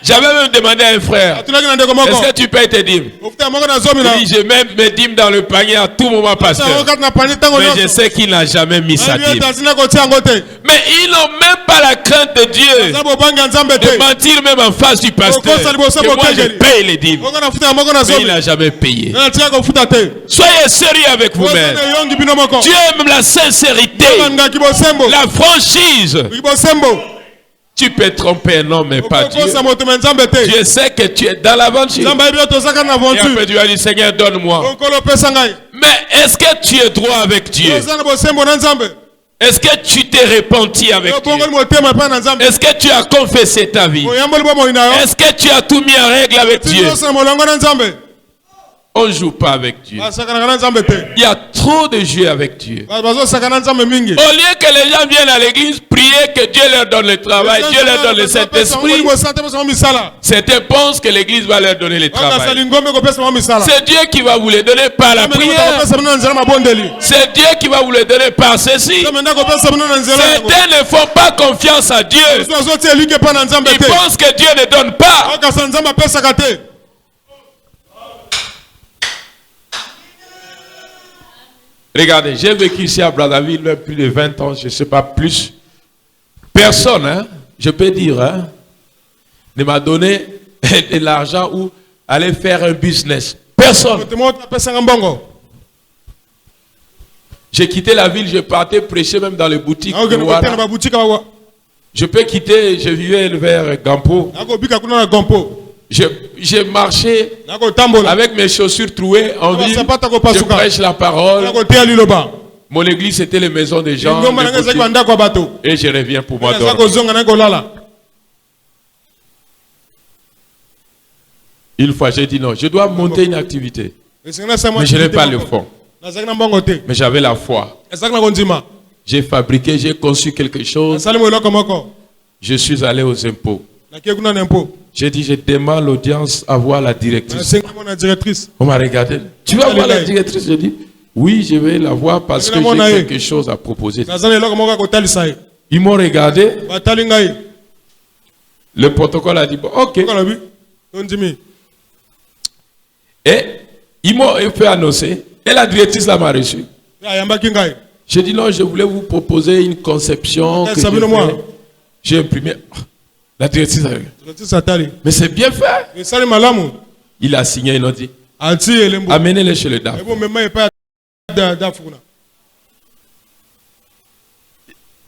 J'avais même demandé à un frère, est-ce que tu payes tes dîmes? Il dit, je mets mes dîmes dans le panier à tout moment, pasteur. Mais je sais qu'il n'a jamais mis sa dîme. Mais ils n'ont même pas la crainte de Dieu de mentir même en face du pasteur. Que moi je paye les dîmes. Mais il n'a jamais payé. Soyez sérieux avec vous-même. Dieu aime la sincérité, la franchise. Tu peux tromper un homme, mais pas Dieu. Dieu sait que tu es dans l'aventure. Et après tu vas dire, Seigneur, donne-moi. Mais est-ce que tu es droit avec Dieu? Est-ce que tu t'es repenti avec Dieu? Est-ce que tu as confessé ta vie? Est-ce que tu as tout mis en règle avec Dieu? On ne joue pas avec Dieu. Il y a trop de jeux avec Dieu. Au lieu que les gens viennent à l'église prier que Dieu leur donne le travail, Dieu leur donne le Saint-Esprit, certains pensent que l'église va leur donner le travail. C'est Dieu qui va vous les donner par la prière. C'est Dieu qui va vous les donner par ceci. Certains ne font pas confiance à Dieu. Ils pensent que Dieu ne donne pas. Regardez, j'ai vécu ici à Brazzaville plus de 20 ans, je ne sais pas plus. Personne, hein, je peux dire, hein, ne m'a donné de l'argent ou aller faire un business. Personne. J'ai quitté la ville, je partais prêcher même dans les boutiques. Je peux quitter, je vivais vers Gampo. J'ai marché avec mes chaussures trouées en ville. Je prêche la parole. Mon église c'était les maisons des gens. Et je reviens pour moi dormir. Une fois j'ai dit non, je dois monter une activité. Mais je n'ai pas le fond. Mais j'avais la foi. J'ai fabriqué, j'ai conçu quelque chose. Je suis allé aux impôts. J'ai dit, je demande l'audience à voir la directrice. On m'a regardé. Tu vas voir la directrice? J'ai dit, oui, je vais la voir parce que j'ai quelque chose à proposer. Ils m'ont regardé. Le protocole a dit, bon, ok. Et ils m'ont fait annoncer. Et la directrice m'a reçu. J'ai dit, non, je voulais vous proposer une conception. J'ai imprimé. La directrice a dit, mais c'est bien fait. Il a signé, il a dit, amenez-le chez le DAF.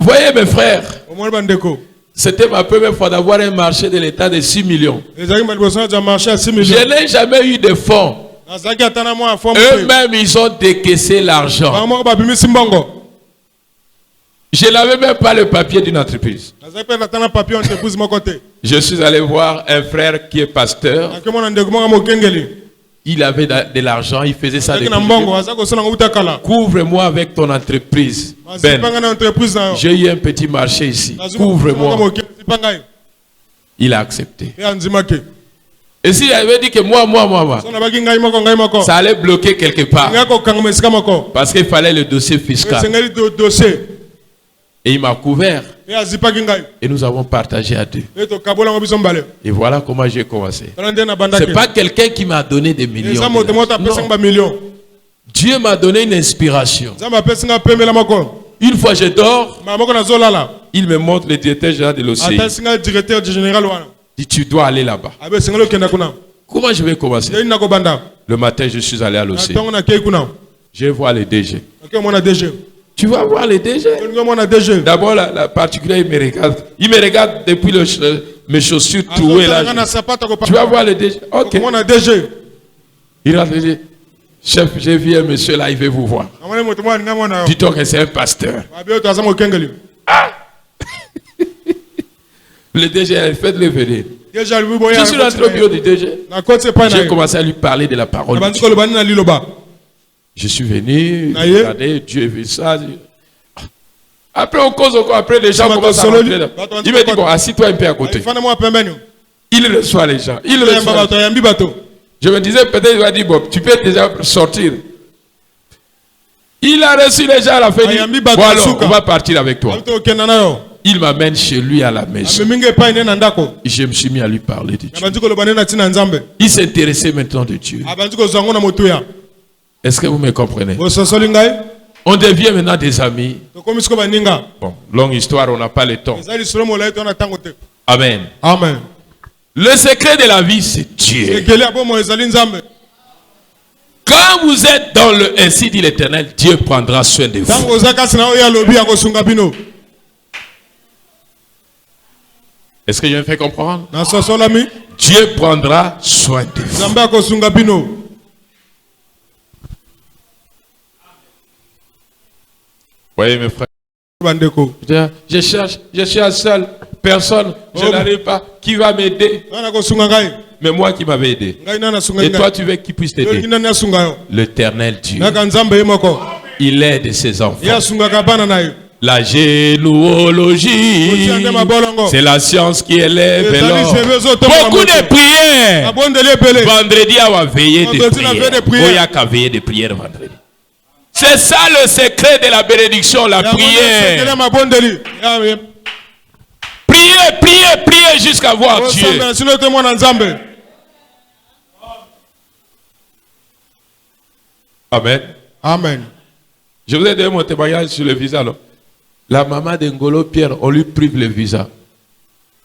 Voyez mes frères, c'était ma première fois d'avoir un marché de l'État de 6 millions. Je n'ai jamais eu de fonds. Eux-mêmes, ils ont décaissé l'argent. Je n'avais même pas le papier d'une entreprise. Je suis allé voir un frère qui est pasteur. Il avait de l'argent, il faisait ça. Couvre-moi avec ton entreprise. Ben, j'ai eu un petit marché ici. Couvre-moi. Il a accepté. Et s'il avait dit que moi, ça allait bloquer quelque part. Parce qu'il fallait le dossier fiscal. Et il m'a couvert. Et nous avons partagé à deux. Et voilà comment j'ai commencé. Ce n'est pas quelqu'un qui m'a donné des millions. Non. Dieu m'a donné une inspiration. Une fois je dors, il me montre le directeur général de l'OCI. Il dit, tu dois aller là-bas. Comment je vais commencer? Le matin, je suis allé à l'OCI. Je vais voir les DG. Tu vas voir les DG. D'abord, la particulière, il me regarde depuis mes chaussures trouées là. Tu vas voir les DG. Ok. Il a dit, chef, j'ai vu un monsieur là, il veut vous voir. Dis-toi que c'est un pasteur. Ah! Le DG, faites-le venir. Je suis rentré au bureau du DG. J'ai commencé à lui parler de la parole de Dieu. Je suis venu, regardez, Dieu a vu ça. Après, on cause encore, après les gens commencent à rentrer là. Il me dit, bon, assis-toi un peu à côté. Il reçoit les gens. Je me disais, peut-être il va dire, bon, tu peux déjà sortir. Il a reçu les gens à la fin. Bon alors, on va partir avec toi. Il m'amène chez lui à la maison. Je me suis mis à lui parler de Dieu. Il s'intéressait maintenant de Dieu. Est-ce que vous me comprenez? On devient maintenant des amis. Bon, longue histoire, on n'a pas le temps. Amen. Amen. Le secret de la vie, c'est Dieu. Quand vous êtes dans le ainsi dit l'Éternel, Dieu prendra soin de vous. Est-ce que je me fais comprendre? Dieu prendra soin de vous. Voyez mes frères. Je cherche seul. Personne. Je n'arrive pas. Qui va m'aider? Mais moi qui m'avais aidé. Et toi, tu veux qu'il puisse t'aider? L'Éternel Dieu. Il aide ses enfants. La généalogie, c'est la science qui élève l'homme. Beaucoup de prières. Vendredi, on va veiller de prières. Il y a qu'à veiller de prières vendredi. C'est ça le secret de la bénédiction, la prière. Priez jusqu'à voir Dieu. Amen. Amen. Je vous ai donné mon témoignage sur le visa. Non? La maman d'Ngolo Pierre, on lui prive le visa.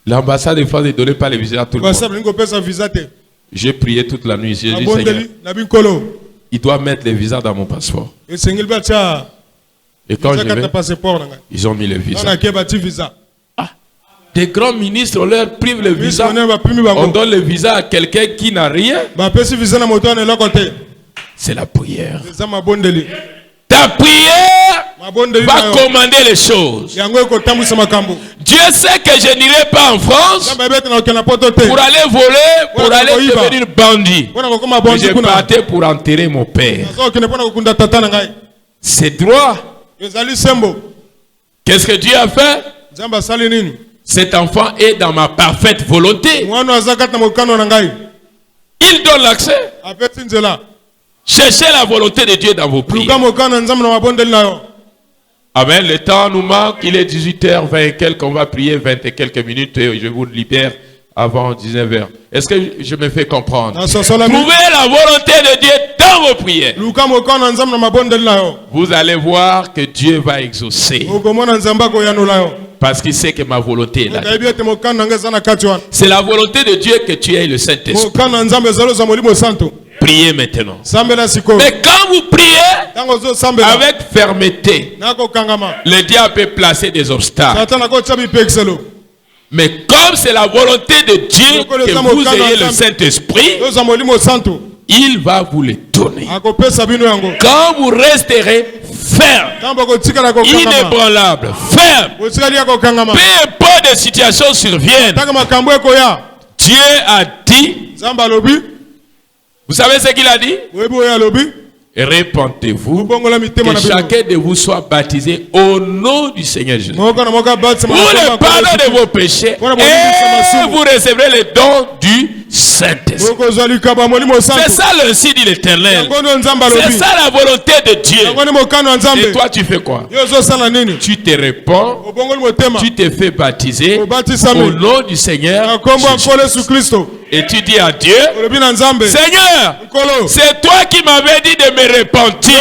L'ambassade de France ne donnait pas le visa à tout le monde. J'ai prié toute la nuit. J'ai dit, Seigneur, il doit mettre le visa dans mon passeport. Et quand je vais, ils ont mis le visa. Ah, des grands ministres, on leur prive le visa. On donne le visa à quelqu'un qui n'a rien. C'est la prière. Ta prière va commander les choses. Dieu sait que je n'irai pas en France pour aller voler, pour aller devenir bandit. Mais je partais pour enterrer mon père. C'est droit. Qu'est-ce que Dieu a fait? Cet enfant est dans ma parfaite volonté. Il donne l'accès. Cherchez la volonté de Dieu dans vos prières. Amen. Le temps nous manque. Il est 18h20 et quelques. On va prier 20 et quelques minutes et je vous libère avant 19h. Est-ce que je me fais comprendre? Trouvez la volonté de Dieu dans vos prières. Vous allez voir que Dieu va exaucer. Parce qu'il sait que ma volonté est là. C'est la volonté de Dieu que tu aies le Saint-Esprit. Priez maintenant. Mais quand vous priez avec fermeté, le diable peut placer des obstacles. Mais comme c'est la volonté de Dieu que vous ayez le Saint-Esprit, il va vous le donner. Quand vous resterez ferme, inébranlable, ferme, peu importe des situations surviennent, Dieu a dit. Vous savez ce qu'il a dit? Répentez-vous, que chacun de vous soit baptisé au nom du Seigneur Jésus. Pour le pardon de vos péchés, et vous recevrez le don du Saint-Esprit. C'est ça le signe de l'Éternel. C'est ça la volonté de Dieu. Et toi, tu fais quoi? Tu te répands, tu te fais baptiser au nom du Seigneur Jésus. Et tu dis à Dieu, Seigneur, c'est toi qui m'avais dit de me repentir.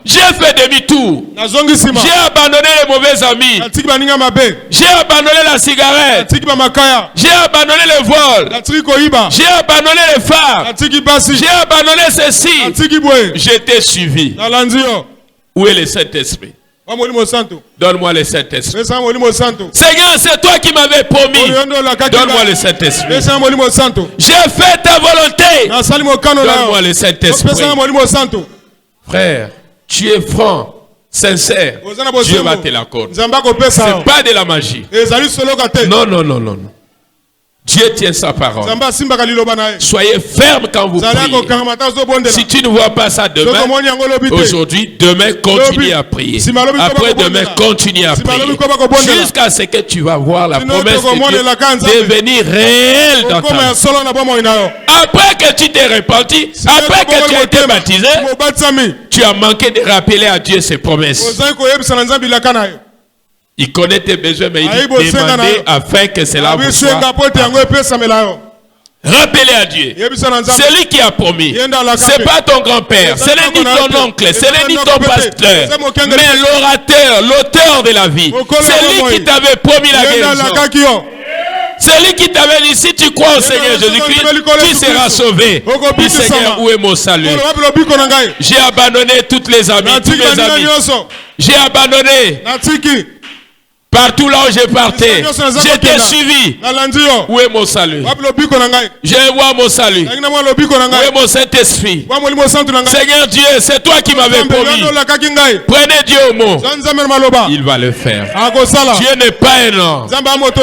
J'ai fait demi-tour. J'ai abandonné les mauvais amis. J'ai abandonné la cigarette. J'ai abandonné le vol. J'ai abandonné les femmes. J'ai abandonné ceci. Je t'ai suivi. Où est le Saint-Esprit? Donne-moi le Saint-Esprit. Seigneur, c'est toi qui m'avais promis. Donne-moi le Saint-Esprit. J'ai fait ta volonté. Donne-moi le Saint-Esprit. Frère, tu es franc, sincère. Dieu va te l'accorder. Ce n'est pas de la magie. Non, non, non, non. Dieu tient sa parole. Soyez ferme quand vous priez. Si tu ne vois pas ça demain, aujourd'hui, demain, continue à prier. Après demain, continue à prier. Jusqu'à ce que tu vas voir la promesse de Dieu devenir réelle dans ta vie. Après que tu t'es repenti, après que tu as été baptisé, tu as manqué de rappeler à Dieu ses promesses. Il connaît tes besoins, mais il dit demander afin que cela vous soit. Rappelez à Dieu. C'est lui qui a promis. Ce n'est pas ton grand-père, ce n'est ni ton oncle, ce n'est ni ton pasteur, mais l'orateur, l'auteur de la vie. C'est lui qui t'avait promis la guérison. C'est lui qui t'avait dit, si tu crois au Seigneur Jésus-Christ, tu seras sauvé. Dis, Seigneur, où est mon salut? J'ai abandonné toutes les amies, tous mes amis. J'ai abandonné. Partout là où je partais, j'étais suivi. Où est mon salut? Je vois mon salut. Où est mon Saint-Esprit? Seigneur Dieu, c'est toi qui m'avais promis. Prenez Dieu au mot. Il va le faire. Dieu n'est pas un homme.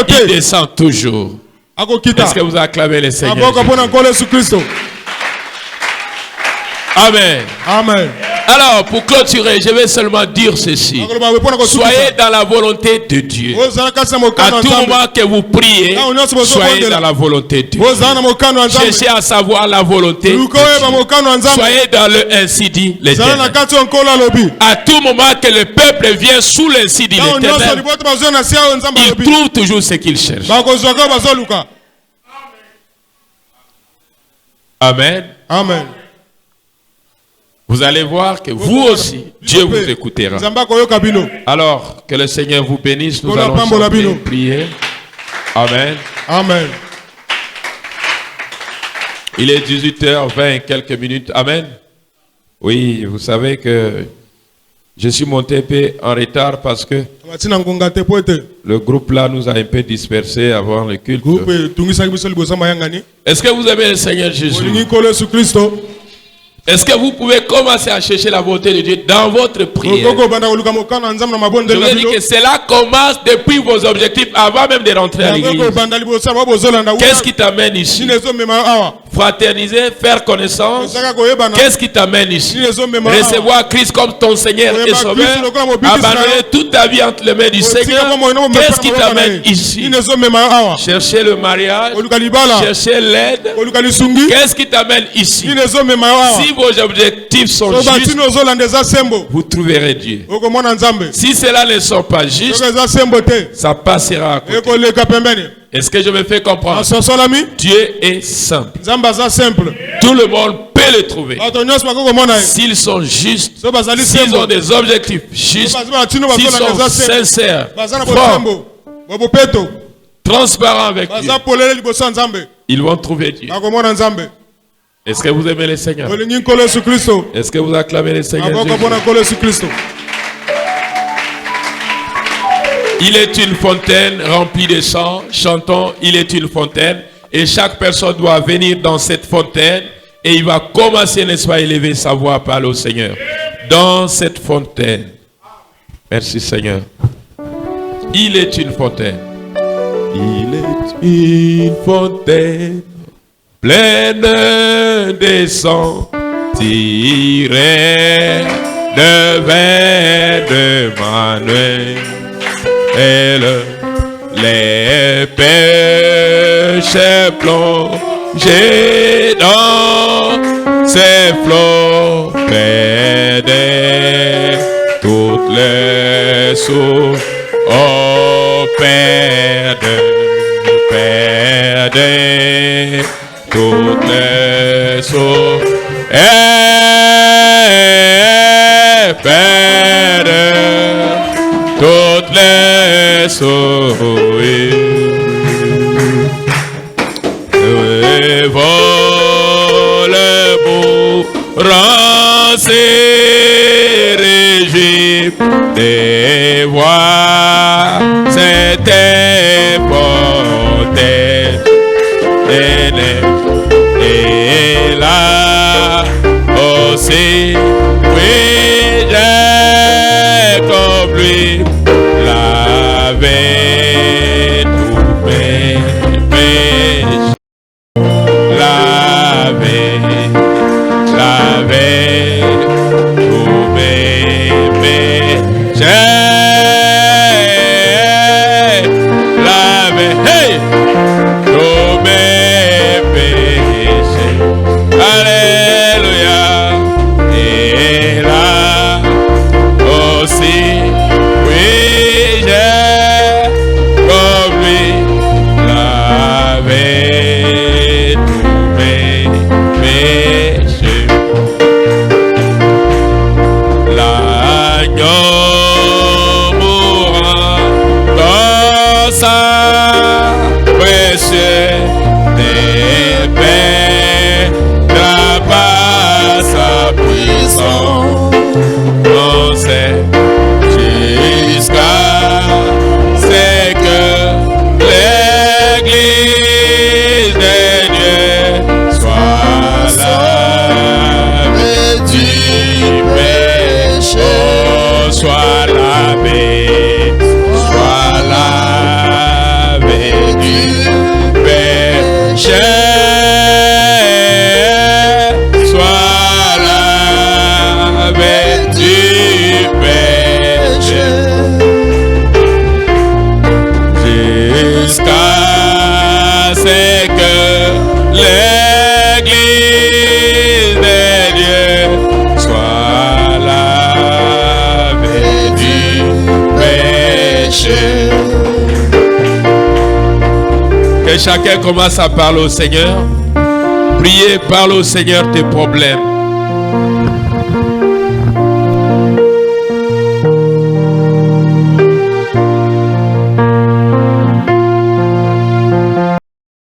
Il descend toujours. Est-ce que vous acclamez le Seigneur? Amen. Amen. Alors, pour clôturer, je vais seulement dire ceci. Soyez dans la volonté de Dieu. À tout moment que vous priez, soyez dans la volonté de Dieu. Cherchez à savoir la volonté de Dieu. Soyez dans le ainsi dit l'Éternel. À tout moment que le peuple vient sous l'insi dit l'Éternel, il trouve toujours ce qu'il cherche. Amen. Amen. Vous allez voir que vous aussi, Dieu vous écoutera. Alors, que le Seigneur vous bénisse. Nous allons chanter, prier. Amen. Amen. Il est 18h20 quelques minutes. Amen. Oui, vous savez que je suis monté un peu en retard parce que le groupe là nous a un peu dispersés avant le culte. Est-ce que vous aimez le Seigneur Jésus? Est-ce que vous pouvez commencer à chercher la volonté de Dieu dans votre prière? Je veux dire que cela commence depuis vos objectifs avant même de rentrer à l'église. Qu'est-ce qui t'amène ici? Fraterniser, faire connaissance. Qu'est-ce qui t'amène ici? Recevoir Christ comme ton Seigneur et Sauveur. Abandonner toute ta vie entre les mains du Seigneur. Qu'est-ce qui t'amène ici? Chercher le mariage. Chercher l'aide. Qu'est-ce qui t'amène ici? Si vos objectifs sont justes, vous trouverez Dieu. Si cela ne sont pas justes, ça passera à côté. Est-ce que je me fais comprendre? Dieu est simple. Tout le monde peut le trouver. S'ils sont justes, s'ils ont des objectifs justes, s'ils sont sincères, transparents avec Dieu, ils vont trouver Dieu. Est-ce que vous aimez le Seigneur? Est-ce que vous acclamez le Seigneur Jésus? Il est une fontaine remplie de sang. Chantons, il est une fontaine. Et chaque personne doit venir dans cette fontaine. Et il va commencer, n'est-ce pas, à élever sa voix à parler au Seigneur. Dans cette fontaine. Merci Seigneur. Il est une fontaine. Il est une fontaine. Pleine de sang, tirée de veine de Manuel, les péchés plongés dans ces flots, près de toutes les sources, oh Père de toutes les sources, et Père de toutes les sources, et vole mourant s'est réjoui de voir cette fontaine. Et là aussi, oui, j'ai comme lui lavé tous mes péchés, lavé tous mes péchés, lavé, hey! Alléluia. Et là aussi, oui, j'ai comme lui lavé tous mes péchés. L'agneau mourant dans sa précieuse jusqu'à péché soit lavé du péché jusqu'à ce que l'Église de Dieu soit lavée du péché. Que chacun commence à parler au Seigneur. Priez, parle au Seigneur tes problèmes.